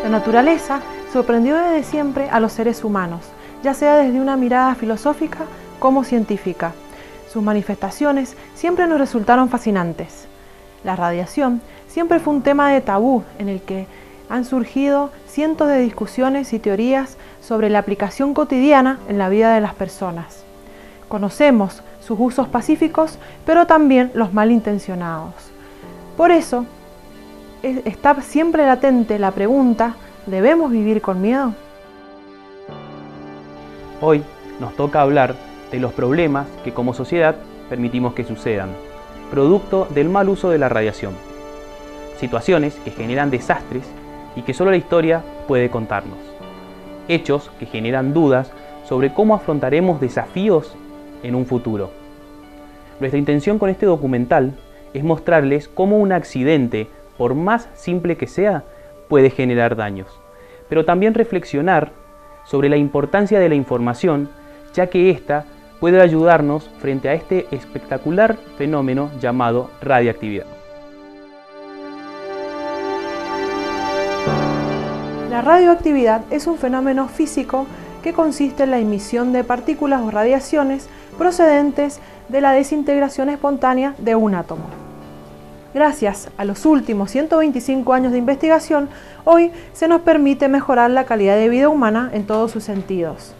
La naturaleza sorprendió desde siempre a los seres humanos, ya sea desde una mirada filosófica como científica. Sus manifestaciones siempre nos resultaron fascinantes. La radiación siempre fue un tema de tabú en el que han surgido cientos de discusiones y teorías sobre la aplicación cotidiana en la vida de las personas. Conocemos sus usos pacíficos, pero también los malintencionados. Por eso, está siempre latente la pregunta: ¿debemos vivir con miedo? Hoy nos toca hablar de los problemas que como sociedad permitimos que sucedan, producto del mal uso de la radiación. Situaciones que generan desastres y que solo la historia puede contarnos. Hechos que generan dudas sobre cómo afrontaremos desafíos en un futuro. Nuestra intención con este documental es mostrarles cómo un accidente, por más simple que sea, puede generar daños, pero también reflexionar sobre la importancia de la información, ya que ésta puede ayudarnos frente a este espectacular fenómeno llamado radiactividad. La radioactividad es un fenómeno físico que consiste en la emisión de partículas o radiaciones procedentes de la desintegración espontánea de un átomo. Gracias a los últimos 125 años de investigación, hoy se nos permite mejorar la calidad de vida humana en todos sus sentidos.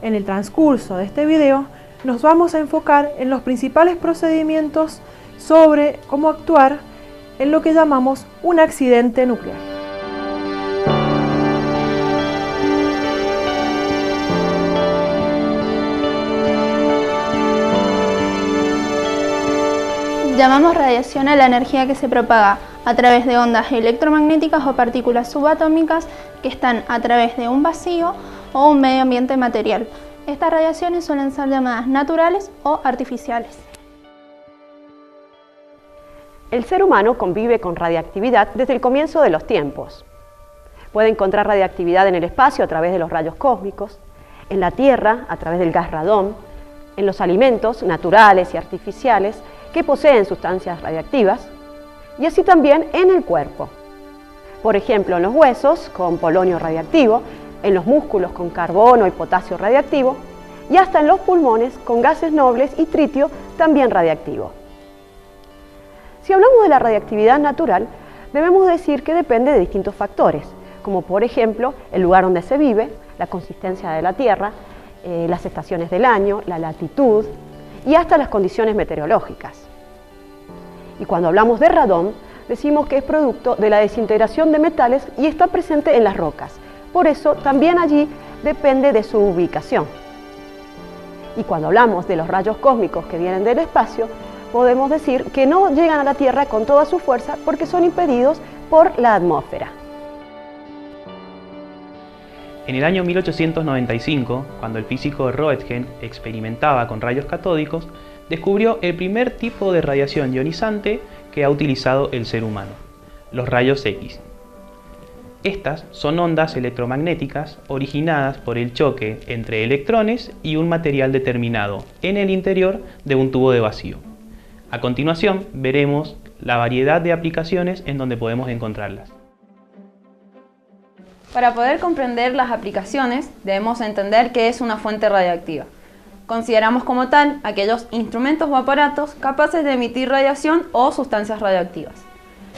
En el transcurso de este video nos vamos a enfocar en los principales procedimientos sobre cómo actuar en lo que llamamos un accidente nuclear. Llamamos radiación a la energía que se propaga a través de ondas electromagnéticas o partículas subatómicas que están a través de un vacío o un medio ambiente material. Estas radiaciones suelen ser llamadas naturales o artificiales. El ser humano convive con radiactividad desde el comienzo de los tiempos. Puede encontrar radiactividad en el espacio a través de los rayos cósmicos, en la Tierra a través del gas radón, en los alimentos naturales y artificiales que poseen sustancias radiactivas, y así también en el cuerpo. Por ejemplo, en los huesos con polonio radiactivo, en los músculos con carbono y potasio radiactivo, y hasta en los pulmones con gases nobles y tritio también radiactivo. Si hablamos de la radiactividad natural, debemos decir que depende de distintos factores, como por ejemplo el lugar donde se vive, la consistencia de la tierra, las estaciones del año, la latitud y hasta las condiciones meteorológicas. Y cuando hablamos de radón, decimos que es producto de la desintegración de metales y está presente en las rocas. Por eso también allí depende de su ubicación. Y cuando hablamos de los rayos cósmicos que vienen del espacio, podemos decir que no llegan a la Tierra con toda su fuerza porque son impedidos por la atmósfera. En el año 1895, cuando el físico Röntgen experimentaba con rayos catódicos, descubrió el primer tipo de radiación ionizante que ha utilizado el ser humano, los rayos X. Estas son ondas electromagnéticas originadas por el choque entre electrones y un material determinado en el interior de un tubo de vacío. A continuación veremos la variedad de aplicaciones en donde podemos encontrarlas. Para poder comprender las aplicaciones, debemos entender qué es una fuente radiactiva. Consideramos como tal aquellos instrumentos o aparatos capaces de emitir radiación o sustancias radioactivas.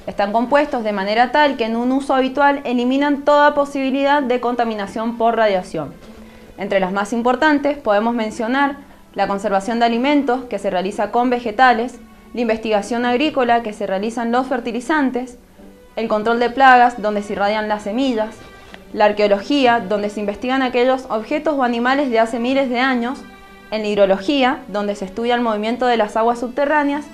Están compuestos de manera tal que en un uso habitual eliminan toda posibilidad de contaminación por radiación. Entre las más importantes podemos mencionar la conservación de alimentos, que se realiza con vegetales, la investigación agrícola, que se realizan los fertilizantes, el control de plagas, donde se irradian las semillas, la arqueología, donde se investigan aquellos objetos o animales de hace miles de años, en la hidrología, donde se estudia el movimiento de las aguas subterráneas,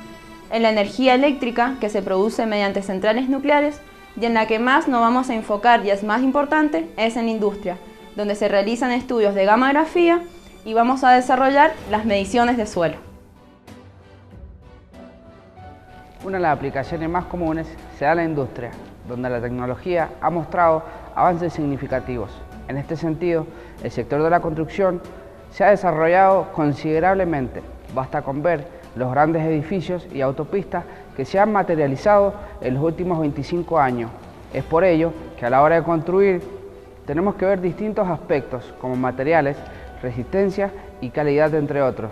en la energía eléctrica, que se produce mediante centrales nucleares, y en la que más nos vamos a enfocar y es más importante, es en la industria, donde se realizan estudios de gamografía y vamos a desarrollar las mediciones de suelo. Una de las aplicaciones más comunes se da en la industria, donde la tecnología ha mostrado avances significativos. En este sentido, el sector de la construcción se ha desarrollado considerablemente. Basta con ver los grandes edificios y autopistas que se han materializado en los últimos 25 años. Es por ello que a la hora de construir tenemos que ver distintos aspectos como materiales, resistencia y calidad, entre otros.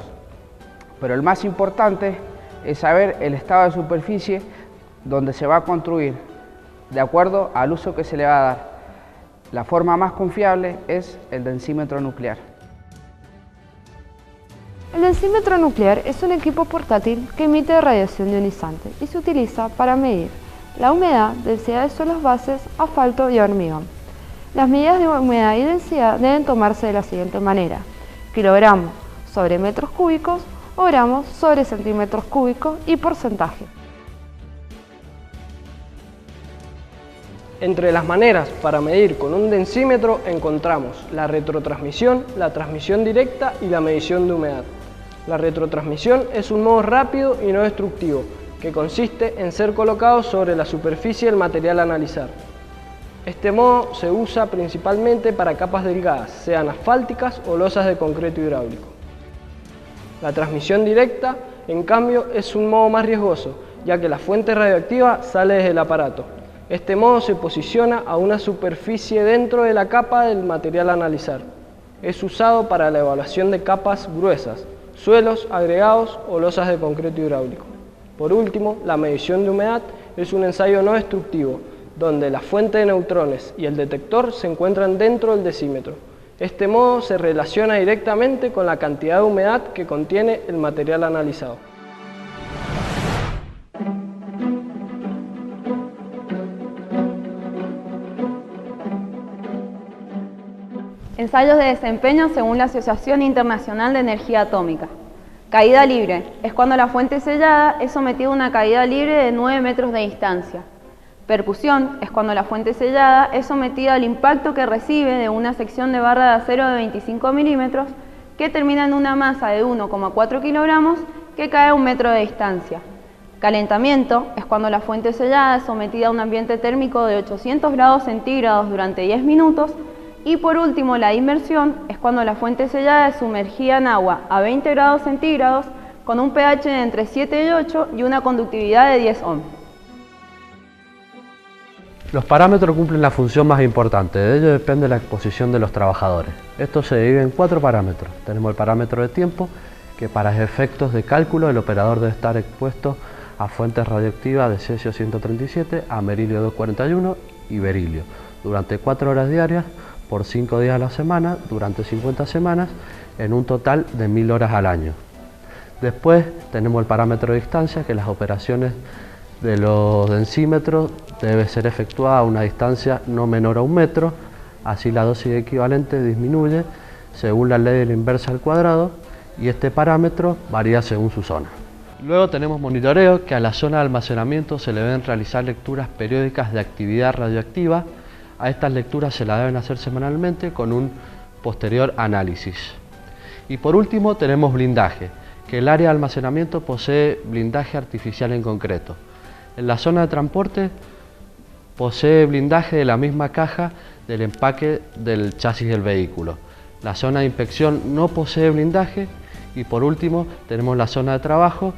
Pero el más importante es saber el estado de superficie donde se va a construir, de acuerdo al uso que se le va a dar. La forma más confiable es el densímetro nuclear. El densímetro nuclear es un equipo portátil que emite radiación ionizante y se utiliza para medir la humedad, densidad de suelos bases, asfalto y hormigón. Las medidas de humedad y densidad deben tomarse de la siguiente manera: kilogramos sobre metros cúbicos o gramos sobre centímetros cúbicos y porcentaje. Entre las maneras para medir con un densímetro encontramos la retrotransmisión, la transmisión directa y la medición de humedad. La retrotransmisión es un modo rápido y no destructivo, que consiste en ser colocado sobre la superficie del material a analizar. Este modo se usa principalmente para capas delgadas, sean asfálticas o losas de concreto hidráulico. La transmisión directa, en cambio, es un modo más riesgoso, ya que la fuente radioactiva sale desde el aparato. Este modo se posiciona a una superficie dentro de la capa del material a analizar. Es usado para la evaluación de capas gruesas, suelos, agregados o losas de concreto hidráulico. Por último, la medición de humedad es un ensayo no destructivo, donde la fuente de neutrones y el detector se encuentran dentro del densímetro. Este modo se relaciona directamente con la cantidad de humedad que contiene el material analizado. Ensayos de desempeño según la Asociación Internacional de Energía Atómica. Caída libre es cuando la fuente sellada es sometida a una caída libre de 9 metros de distancia. Percusión es cuando la fuente sellada es sometida al impacto que recibe de una sección de barra de acero de 25 milímetros que termina en una masa de 1,4 kilogramos que cae a 1 metro de distancia. Calentamiento es cuando la fuente sellada es sometida a un ambiente térmico de 800 grados centígrados durante 10 minutos. Y por último, la inmersión es cuando la fuente sellada es sumergida en agua a 20 grados centígrados con un pH de entre 7 y 8 y una conductividad de 10 ohms. Los parámetros cumplen la función más importante, de ello depende la exposición de los trabajadores. Esto se divide en 4 parámetros. Tenemos el parámetro de tiempo, que para efectos de cálculo el operador debe estar expuesto a fuentes radioactivas de cesio 137, amerilio 241 y berilio, durante 4 horas diarias, por 5 días a la semana, durante 50 semanas, en un total de 1000 horas al año. Después tenemos el parámetro de distancia, que las operaciones de los densímetros debe ser efectuada a una distancia no menor a 1 metro, así la dosis equivalente disminuye según la ley de la inversa al cuadrado y este parámetro varía según su zona. Luego tenemos monitoreo, que a la zona de almacenamiento se le deben realizar lecturas periódicas de actividad radioactiva. A estas lecturas se las deben hacer semanalmente con un posterior análisis. Y por último tenemos blindaje, que el área de almacenamiento posee blindaje artificial en concreto. En la zona de transporte posee blindaje de la misma caja del empaque del chasis del vehículo. La zona de inspección no posee blindaje y por último tenemos la zona de trabajo,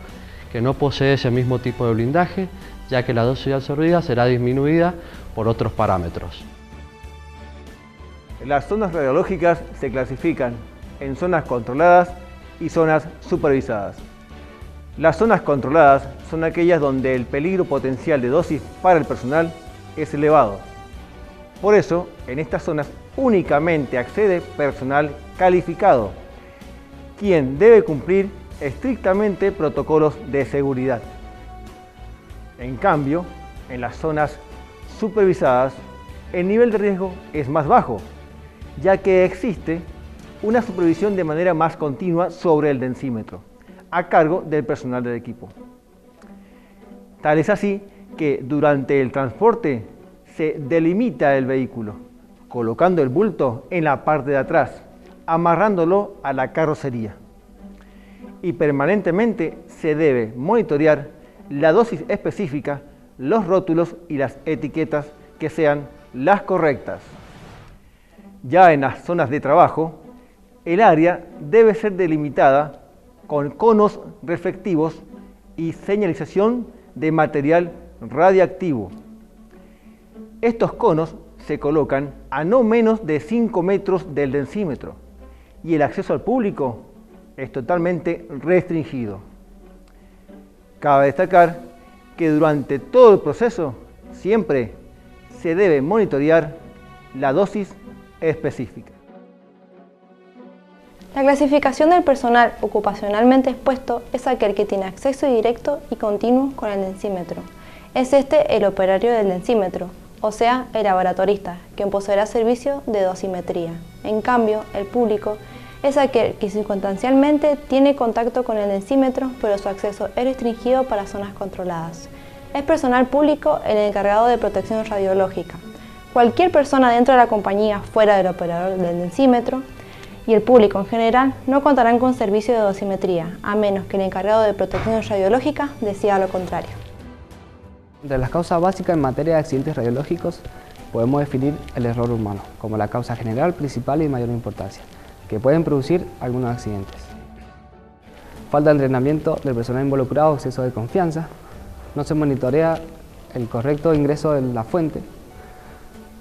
que no posee ese mismo tipo de blindaje, ya que la dosis absorbida será disminuida por otros parámetros. Las zonas radiológicas se clasifican en zonas controladas y zonas supervisadas. Las zonas controladas son aquellas donde el peligro potencial de dosis para el personal es elevado. Por eso, en estas zonas únicamente accede personal calificado, quien debe cumplir estrictamente protocolos de seguridad. En cambio, en las zonas supervisadas, el nivel de riesgo es más bajo, ya que existe una supervisión de manera más continua sobre el densímetro, a cargo del personal del equipo. Tal es así que durante el transporte se delimita el vehículo, colocando el bulto en la parte de atrás, amarrándolo a la carrocería. Y permanentemente se debe monitorear la dosis específica, los rótulos y las etiquetas que sean las correctas. Ya en las zonas de trabajo, el área debe ser delimitada con conos reflectivos y señalización de material radiactivo. Estos conos se colocan a no menos de 5 metros del densímetro y el acceso al público es totalmente restringido. Cabe destacar que durante todo el proceso siempre se debe monitorear la dosis específica. La clasificación del personal ocupacionalmente expuesto es aquel que tiene acceso directo y continuo con el densímetro. Es este el operario del densímetro, o sea, el laboratorista, quien poseerá servicio de dosimetría. En cambio, el público es aquel que circunstancialmente tiene contacto con el densímetro, pero su acceso es restringido para zonas controladas. Es personal público el encargado de protección radiológica. Cualquier persona dentro de la compañía fuera del operador del densímetro y el público en general no contarán con servicio de dosimetría, a menos que el encargado de protección radiológica decida lo contrario. Entre las causas básicas en materia de accidentes radiológicos podemos definir el error humano como la causa general, principal y de mayor importancia, que pueden producir algunos accidentes. Falta de entrenamiento del personal involucrado, exceso de confianza, no se monitorea el correcto ingreso de la fuente,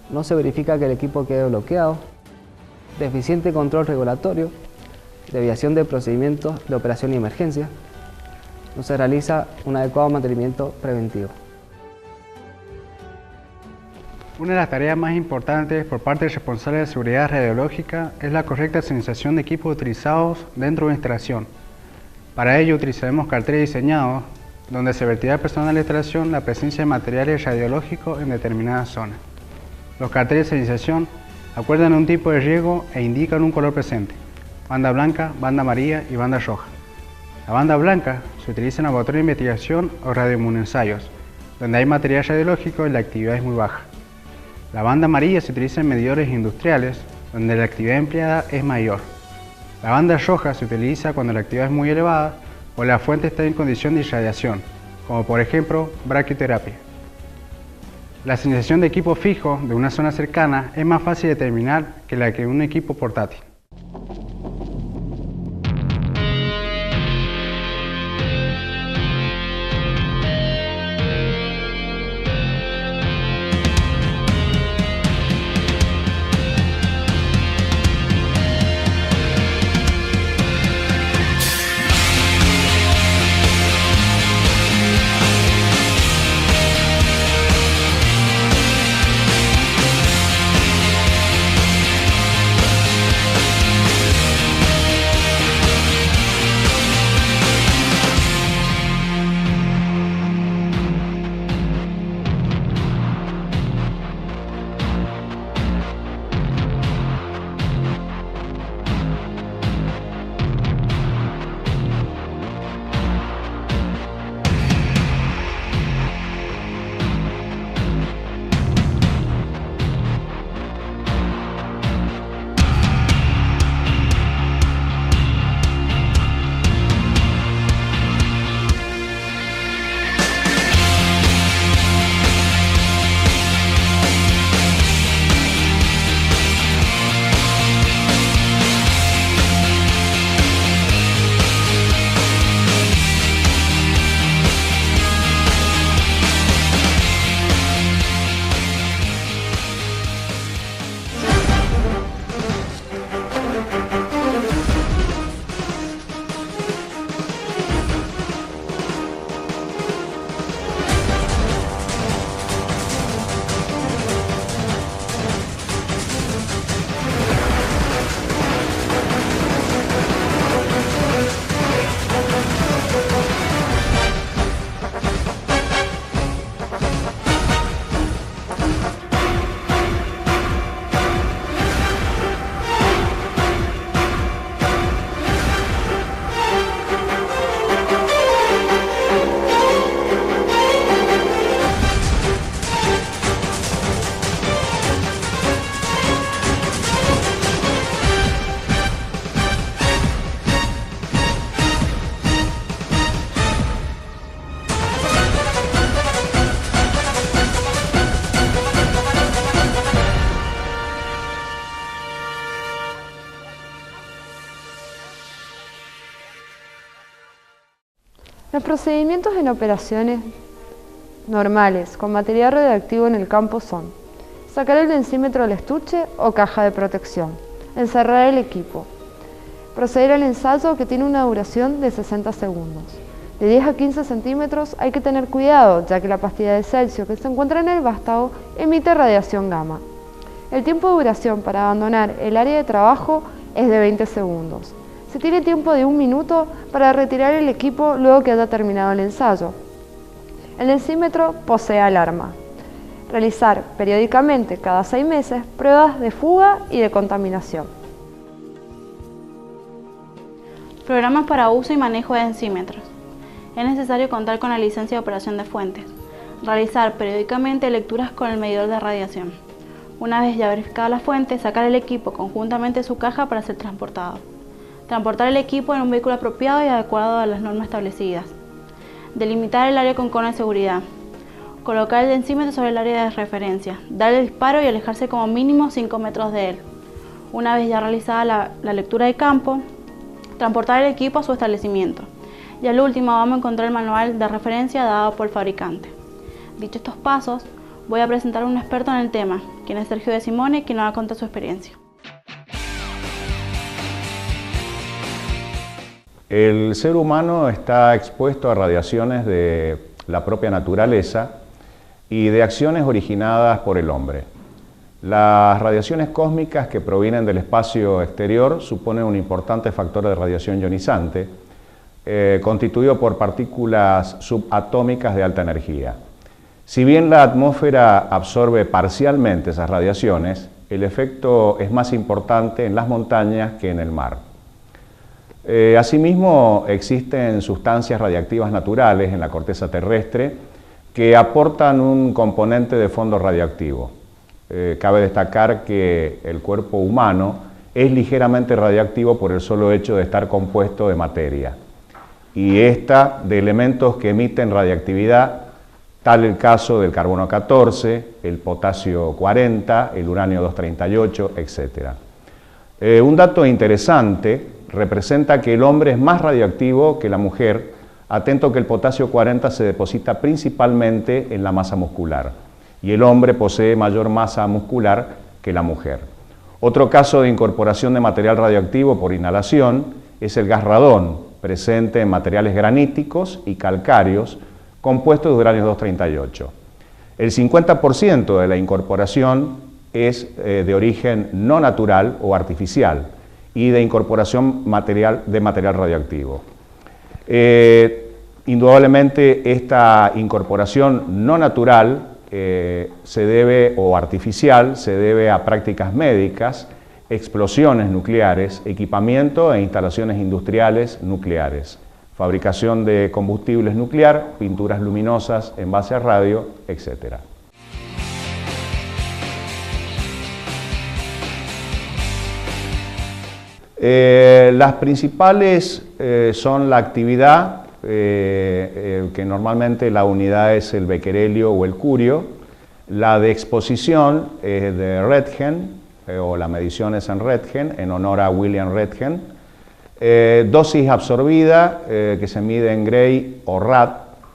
no se verifica que el equipo quede bloqueado, deficiente control regulatorio, desviación de procedimientos de operación y emergencia, no se realiza un adecuado mantenimiento preventivo. Una de las tareas más importantes por parte del responsable de seguridad radiológica es la correcta señalización de equipos utilizados dentro de una instalación. Para ello utilizaremos carteles diseñados donde se advertirá al personal de la instalación la presencia de materiales radiológicos en determinadas zonas. Los carteles de señalización acuerdan un tipo de riesgo e indican un color presente: banda blanca, banda amarilla y banda roja. La banda blanca se utiliza en laboratorio de investigación o radioinmunoensayos, donde hay material radiológico y la actividad es muy baja. La banda amarilla se utiliza en medidores industriales, donde la actividad empleada es mayor. La banda roja se utiliza cuando la actividad es muy elevada o la fuente está en condición de irradiación, como por ejemplo braquioterapia. La señalización de equipo fijo de una zona cercana es más fácil de determinar que la de un equipo portátil. Los procedimientos en operaciones normales con material radioactivo en el campo son sacar el densímetro del estuche o caja de protección, encerrar el equipo, proceder al ensayo que tiene una duración de 60 segundos. De 10 a 15 centímetros hay que tener cuidado, ya que la pastilla de Celsius que se encuentra en el vástago emite radiación gamma. El tiempo de duración para abandonar el área de trabajo es de 20 segundos. Se tiene tiempo de 1 minuto para retirar el equipo luego que haya terminado el ensayo. El densímetro posee alarma. Realizar periódicamente, cada 6 meses, pruebas de fuga y de contaminación. Programas para uso y manejo de densímetros. Es necesario contar con la licencia de operación de fuentes. Realizar periódicamente lecturas con el medidor de radiación. Una vez ya verificada la fuente, sacar el equipo conjuntamente de su caja para ser transportado. Transportar el equipo en un vehículo apropiado y adecuado a las normas establecidas. Delimitar el área con cono de seguridad. Colocar el densímetro sobre el área de referencia. Dar el disparo y alejarse como mínimo 5 metros de él. Una vez ya realizada la lectura de campo, transportar el equipo a su establecimiento. Y al último vamos a encontrar el manual de referencia dado por el fabricante. Dicho estos pasos, voy a presentar a un experto en el tema, quien es Sergio De Simone, quien nos va a contar su experiencia. El ser humano está expuesto a radiaciones de la propia naturaleza y de acciones originadas por el hombre. Las radiaciones cósmicas que provienen del espacio exterior suponen un importante factor de radiación ionizante, constituido por partículas subatómicas de alta energía. Si bien la atmósfera absorbe parcialmente esas radiaciones, el efecto es más importante en las montañas que en el mar. Asimismo, existen sustancias radiactivas naturales en la corteza terrestre que aportan un componente de fondo radioactivo. Cabe destacar que el cuerpo humano es ligeramente radiactivo por el solo hecho de estar compuesto de materia, y esta de elementos que emiten radiactividad, tal el caso del carbono 14, el potasio 40, el uranio 238, etc. Un dato interesante representa que el hombre es más radioactivo que la mujer, atento que el potasio 40 se deposita principalmente en la masa muscular, y el hombre posee mayor masa muscular que la mujer. Otro caso de incorporación de material radioactivo por inhalación es el gas radón, presente en materiales graníticos y calcáreos compuestos de uranio 238. El 50% de la incorporación es de origen no natural o artificial y de incorporación de material radioactivo. Indudablemente esta incorporación no natural o artificial se debe a prácticas médicas, explosiones nucleares, equipamiento e instalaciones industriales nucleares, fabricación de combustibles nuclear, pinturas luminosas, envase a radio, etc. Las principales son la actividad, que normalmente la unidad es el becquerelio o el curio, la de exposición es de Röntgen, o la medición es en Röntgen, en honor a William Röntgen, dosis absorbida, que se mide en Gray o Rad,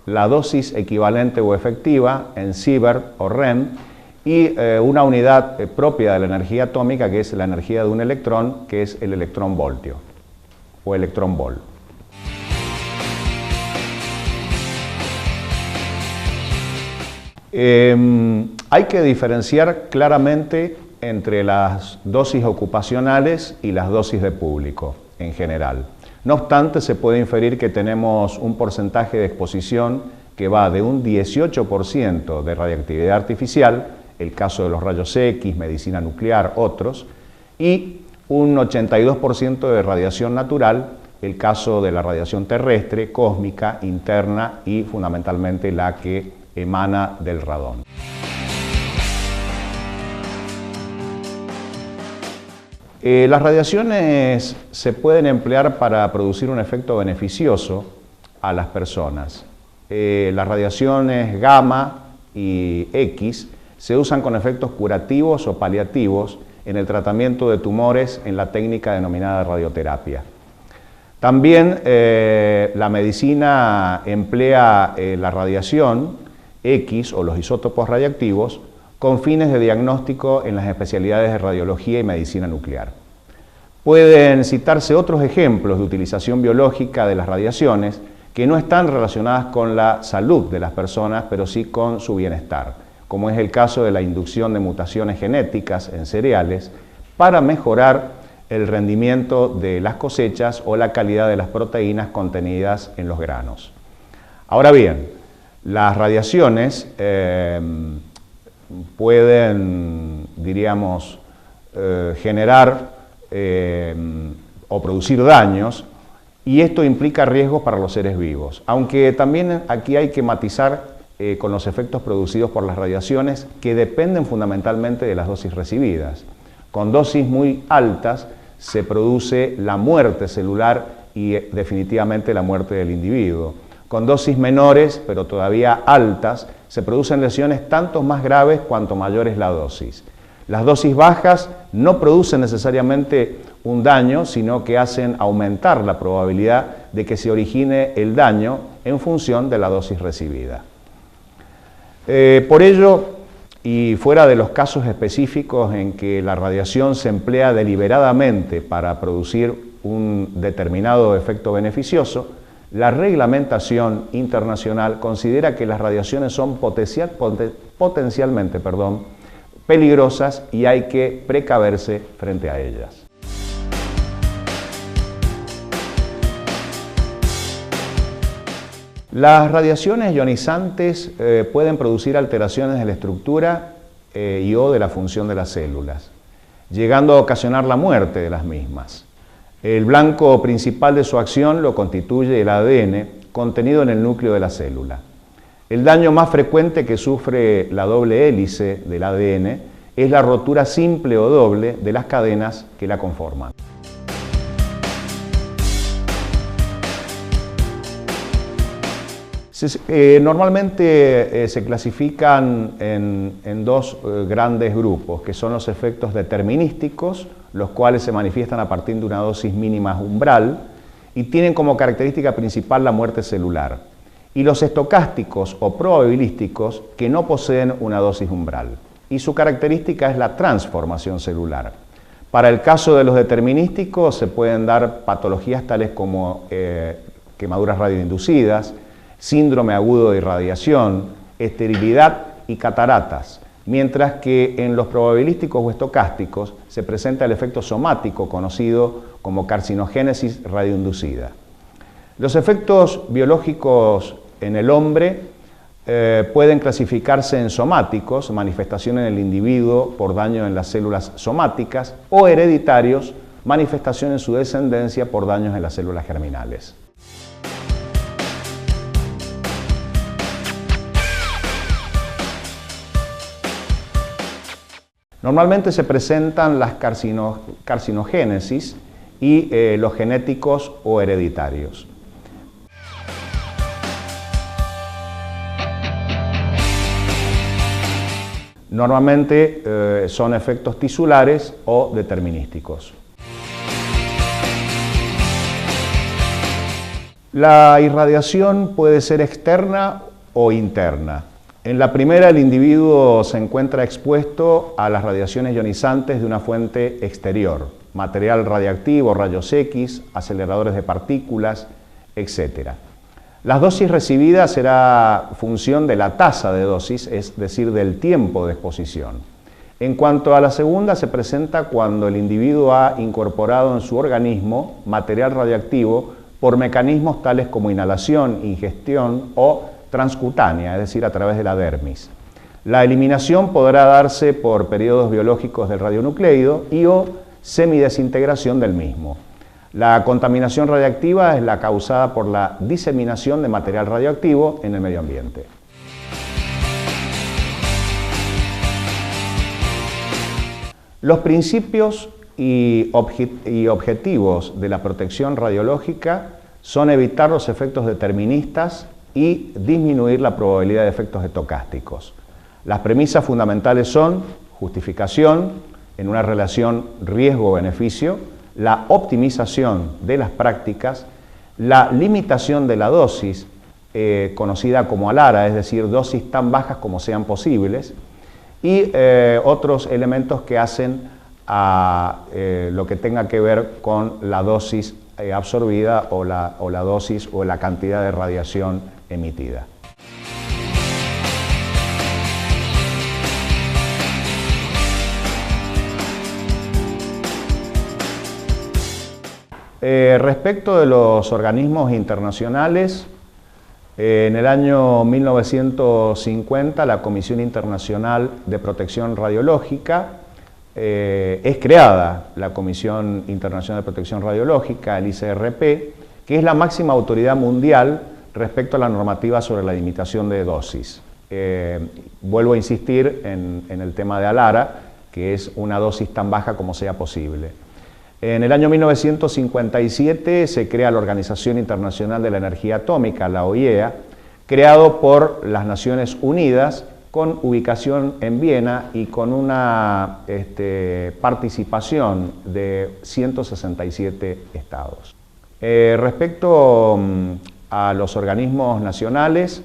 la dosis equivalente o efectiva en Sievert o Rem, y una unidad propia de la energía atómica, que es la energía de un electrón, que es el electronvoltio o electronvol. Hay que diferenciar claramente entre las dosis ocupacionales y las dosis de público en general. No obstante, se puede inferir que tenemos un porcentaje de exposición que va de un 18% de radiactividad artificial, el caso de los rayos X, medicina nuclear, otros, y un 82% de radiación natural, el caso de la radiación terrestre, cósmica, interna y fundamentalmente la que emana del radón. Las radiaciones se pueden emplear para producir un efecto beneficioso a las personas. Las radiaciones gamma y X se usan con efectos curativos o paliativos en el tratamiento de tumores en la técnica denominada radioterapia. También la medicina emplea la radiación X o los isótopos radiactivos con fines de diagnóstico en las especialidades de radiología y medicina nuclear. Pueden citarse otros ejemplos de utilización biológica de las radiaciones que no están relacionadas con la salud de las personas, pero sí con su bienestar, como es el caso de la inducción de mutaciones genéticas en cereales para mejorar el rendimiento de las cosechas o la calidad de las proteínas contenidas en los granos. Ahora bien, las radiaciones pueden, diríamos, generar o producir daños, y esto implica riesgos para los seres vivos, aunque también aquí hay que matizar con los efectos producidos por las radiaciones, que dependen fundamentalmente de las dosis recibidas. Con dosis muy altas se produce la muerte celular y definitivamente la muerte del individuo. Con dosis menores, pero todavía altas, se producen lesiones tanto más graves cuanto mayor es la dosis. Las dosis bajas no producen necesariamente un daño, sino que hacen aumentar la probabilidad de que se origine el daño en función de la dosis recibida. Por ello, y fuera de los casos específicos en que la radiación se emplea deliberadamente para producir un determinado efecto beneficioso, la reglamentación internacional considera que las radiaciones son potencialmente peligrosas y hay que precaverse frente a ellas. Las radiaciones ionizantes pueden producir alteraciones de la estructura y o de la función de las células, llegando a ocasionar la muerte de las mismas. El blanco principal de su acción lo constituye el ADN contenido en el núcleo de la célula. El daño más frecuente que sufre la doble hélice del ADN es la rotura simple o doble de las cadenas que la conforman. Normalmente se clasifican en dos grandes grupos, que son los efectos determinísticos, los cuales se manifiestan a partir de una dosis mínima umbral y tienen como característica principal la muerte celular, y los estocásticos o probabilísticos, que no poseen una dosis umbral, y su característica es la transformación celular. Para el caso de los determinísticos se pueden dar patologías tales como quemaduras radioinducidas, síndrome agudo de irradiación, esterilidad y cataratas, mientras que en los probabilísticos o estocásticos se presenta el efecto somático conocido como carcinogénesis radioinducida. Los efectos biológicos en el hombre pueden clasificarse en somáticos, manifestación en el individuo por daño en las células somáticas, o hereditarios, manifestación en su descendencia por daños en las células germinales. Normalmente se presentan las carcinogénesis y los genéticos o hereditarios. Normalmente son efectos tisulares o determinísticos. La irradiación puede ser externa o interna. En la primera, el individuo se encuentra expuesto a las radiaciones ionizantes de una fuente exterior, material radiactivo, rayos X, aceleradores de partículas, etc. Las dosis recibidas será función de la tasa de dosis, es decir, del tiempo de exposición. En cuanto a la segunda, se presenta cuando el individuo ha incorporado en su organismo material radiactivo por mecanismos tales como inhalación, ingestión o transcutánea, es decir, a través de la dermis. La eliminación podrá darse por periodos biológicos del radionucleido y o semidesintegración del mismo. La contaminación radiactiva es la causada por la diseminación de material radioactivo en el medio ambiente. Los principios y objetivos de la protección radiológica son evitar los efectos deterministas y disminuir la probabilidad de efectos estocásticos. Las premisas fundamentales son justificación en una relación riesgo-beneficio, la optimización de las prácticas, la limitación de la dosis, conocida como ALARA, es decir, dosis tan bajas como sean posibles, y otros elementos que hacen a lo que tenga que ver con la dosis absorbida o la dosis o la cantidad de radiación emitida. Respecto de los organismos internacionales, en el año 1950 la Comisión Internacional de Protección Radiológica es creada, la Comisión Internacional de Protección Radiológica, el ICRP, que es la máxima autoridad mundial respecto a la normativa sobre la limitación de dosis. Vuelvo a insistir en el tema de ALARA, que es una dosis tan baja como sea posible. En el año 1957 se crea la Organización Internacional de la Energía Atómica, la OIEA, creado por las Naciones Unidas, con ubicación en Viena y con una participación de 167 estados. Respecto a los organismos nacionales,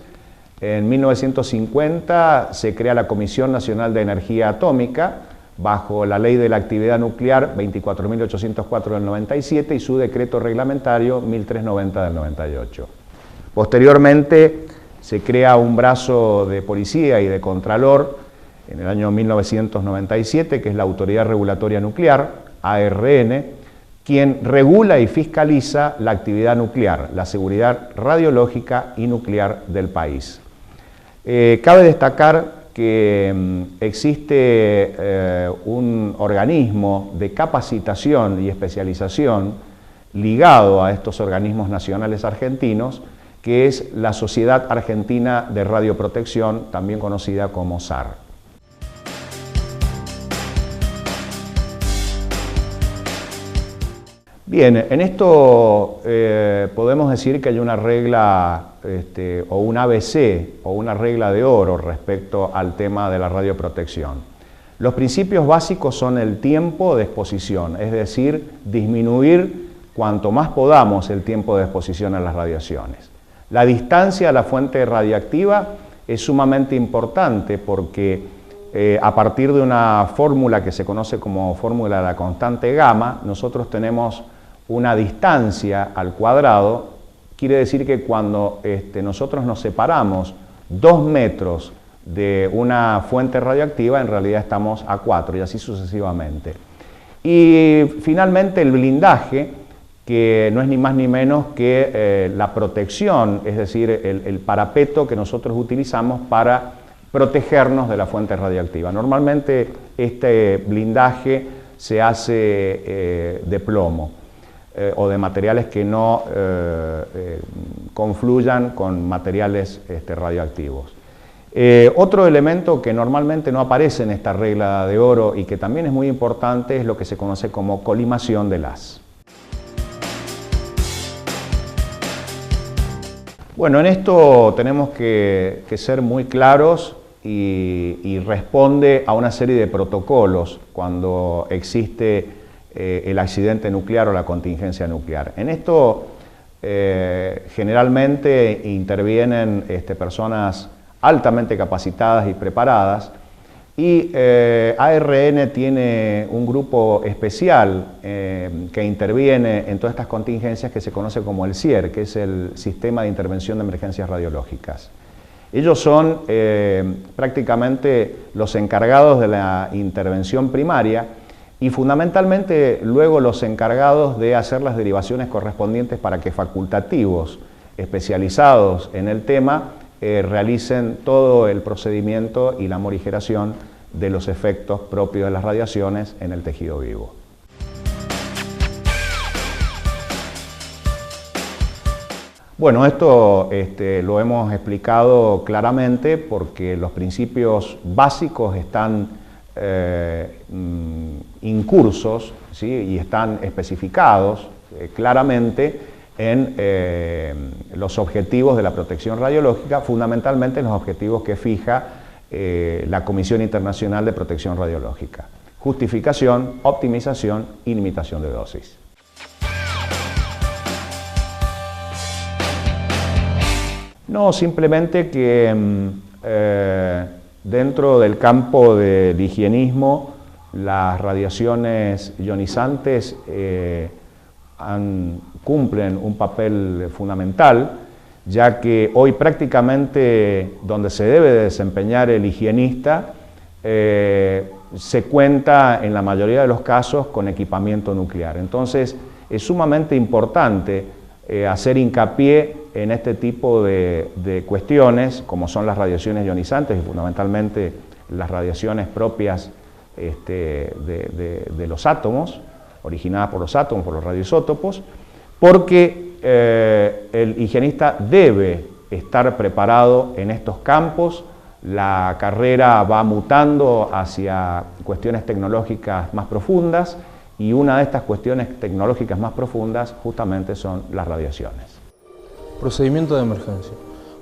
en 1950 se crea la Comisión Nacional de Energía Atómica, bajo la Ley de la Actividad Nuclear 24.804 del 97 y su decreto reglamentario 1390 del 98. Posteriormente se crea un brazo de policía y de contralor en el año 1997, que es la Autoridad Regulatoria Nuclear, ARN, quien regula y fiscaliza la actividad nuclear, la seguridad radiológica y nuclear del país. Cabe destacar que existe un organismo de capacitación y especialización ligado a estos organismos nacionales argentinos, que es la Sociedad Argentina de Radioprotección, también conocida como SAR. Bien, en esto podemos decir que hay una regla o un ABC o una regla de oro respecto al tema de la radioprotección. Los principios básicos son el tiempo de exposición, es decir, disminuir cuanto más podamos el tiempo de exposición a las radiaciones. La distancia a la fuente radiactiva es sumamente importante porque a partir de una fórmula que se conoce como fórmula de la constante gamma, nosotros tenemos una distancia al cuadrado. Quiere decir que cuando nosotros nos separamos 2 metros de una fuente radioactiva, en realidad estamos a 4 y así sucesivamente. Y finalmente el blindaje, que no es ni más ni menos que la protección, es decir, el parapeto que nosotros utilizamos para protegernos de la fuente radioactiva. Normalmente este blindaje se hace de plomo o de materiales que no confluyan con materiales radioactivos. Otro elemento que normalmente no aparece en esta regla de oro y que también es muy importante es lo que se conoce como colimación del haz. Bueno, en esto tenemos que ser muy claros y responde a una serie de protocolos cuando existe el accidente nuclear o la contingencia nuclear. En esto generalmente intervienen personas altamente capacitadas y preparadas y ARN tiene un grupo especial que interviene en todas estas contingencias que se conoce como el SIER, que es el Sistema de Intervención de Emergencias Radiológicas. Ellos son prácticamente los encargados de la intervención primaria y fundamentalmente luego los encargados de hacer las derivaciones correspondientes para que facultativos especializados en el tema realicen todo el procedimiento y la morigeración de los efectos propios de las radiaciones en el tejido vivo. Bueno, esto lo hemos explicado claramente porque los principios básicos están incursos, ¿sí? Y están especificados claramente en los objetivos de la protección radiológica, fundamentalmente en los objetivos que fija la Comisión Internacional de Protección Radiológica: justificación, optimización y limitación de dosis. No, simplemente que Dentro del campo del higienismo, las radiaciones ionizantes cumplen un papel fundamental, ya que hoy prácticamente donde se debe de desempeñar el higienista se cuenta en la mayoría de los casos con equipamiento nuclear. Entonces es sumamente importante hacer hincapié en este tipo de cuestiones, como son las radiaciones ionizantes y fundamentalmente las radiaciones propias de los átomos, originadas por los átomos, por los radioisótopos, porque el higienista debe estar preparado en estos campos. La carrera va mutando hacia cuestiones tecnológicas más profundas y una de estas cuestiones tecnológicas más profundas justamente son las radiaciones. Procedimiento de emergencia.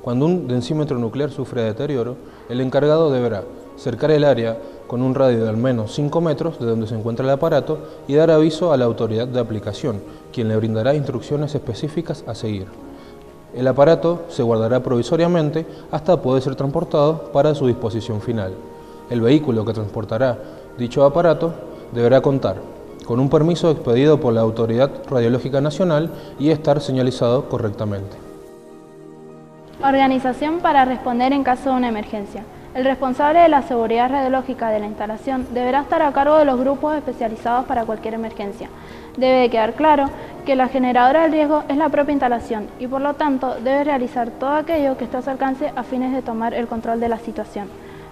Cuando un densímetro nuclear sufre deterioro, el encargado deberá cercar el área con un radio de al menos 5 metros de donde se encuentra el aparato y dar aviso a la autoridad de aplicación, quien le brindará instrucciones específicas a seguir. El aparato se guardará provisoriamente hasta poder ser transportado para su disposición final. El vehículo que transportará dicho aparato deberá contar con un permiso expedido por la Autoridad Radiológica Nacional y estar señalizado correctamente. Organización para responder en caso de una emergencia. El responsable de la seguridad radiológica de la instalación deberá estar a cargo de los grupos especializados para cualquier emergencia. Debe de quedar claro que la generadora del riesgo es la propia instalación y por lo tanto debe realizar todo aquello que esté a su alcance a fines de tomar el control de la situación.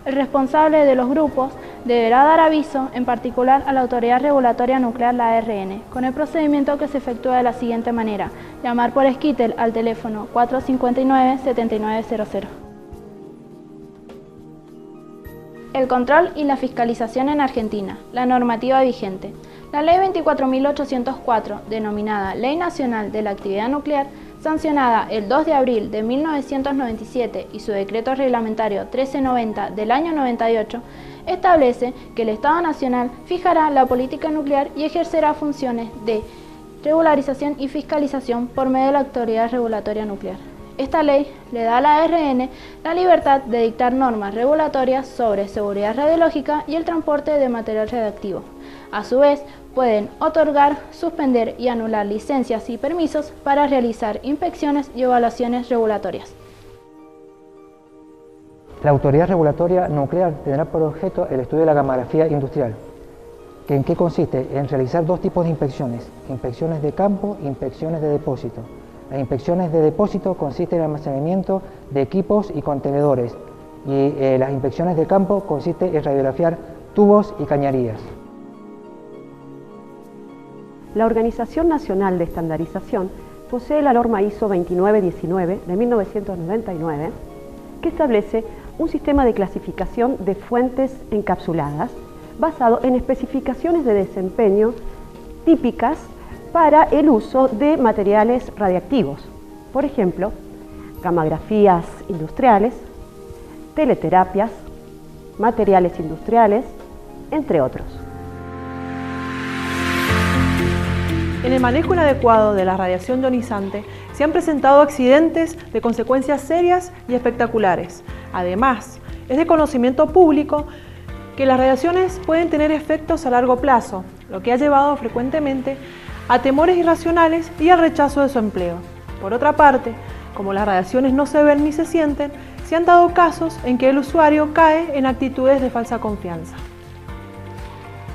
El responsable de los grupos deberá dar aviso en particular a la Autoridad Regulatoria Nuclear, la ARN, con el procedimiento que se efectúa de la siguiente manera: llamar por esquítel al teléfono 459-7900. El control y la fiscalización en Argentina. La normativa vigente. La Ley 24.804, denominada Ley Nacional de la Actividad Nuclear, sancionada el 2 de abril de 1997 y su decreto reglamentario 1390 del año 98, establece que el Estado Nacional fijará la política nuclear y ejercerá funciones de regularización y fiscalización por medio de la Autoridad Regulatoria Nuclear. Esta ley le da a la ARN la libertad de dictar normas regulatorias sobre seguridad radiológica y el transporte de material radiactivo. A su vez, pueden otorgar, suspender y anular licencias y permisos para realizar inspecciones y evaluaciones regulatorias. La Autoridad Regulatoria Nuclear tendrá por objeto el estudio de la gammagrafía industrial. ¿En qué consiste? En realizar dos tipos de inspecciones: inspecciones de campo e inspecciones de depósito. Las inspecciones de depósito consisten en el almacenamiento de equipos y contenedores, y las inspecciones de campo consisten en radiografiar tubos y cañerías. La Organización Nacional de Estandarización posee la norma ISO 2919 de 1999, que establece un sistema de clasificación de fuentes encapsuladas basado en especificaciones de desempeño típicas para el uso de materiales radiactivos. Por ejemplo, gammagrafías industriales, teleterapias, materiales industriales, entre otros. En el manejo inadecuado de la radiación ionizante se han presentado accidentes de consecuencias serias y espectaculares. Además, es de conocimiento público que las radiaciones pueden tener efectos a largo plazo, lo que ha llevado frecuentemente a temores irracionales y al rechazo de su empleo. Por otra parte, como las radiaciones no se ven ni se sienten, se han dado casos en que el usuario cae en actitudes de falsa confianza.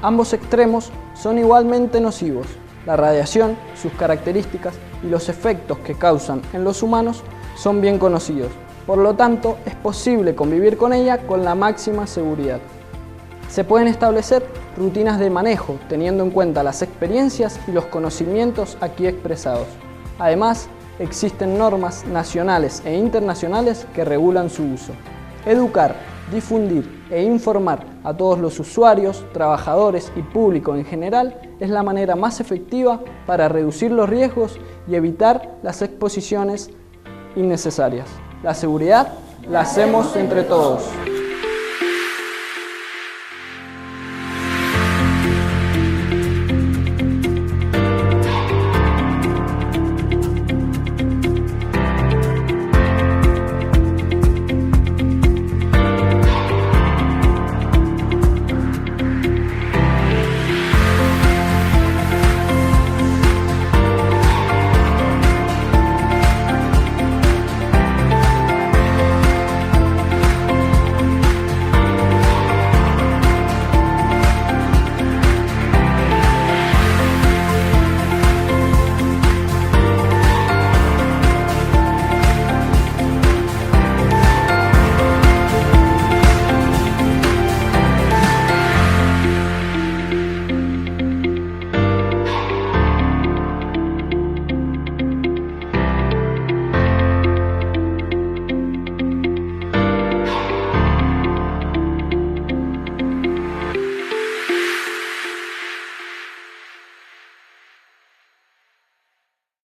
Ambos extremos son igualmente nocivos. La radiación, sus características y los efectos que causan en los humanos son bien conocidos. Por lo tanto, es posible convivir con ella con la máxima seguridad. Se pueden establecer rutinas de manejo teniendo en cuenta las experiencias y los conocimientos aquí expresados. Además, existen normas nacionales e internacionales que regulan su uso. Educar, difundir e informar a todos los usuarios, trabajadores y público en general es la manera más efectiva para reducir los riesgos y evitar las exposiciones innecesarias. La seguridad la hacemos entre todos.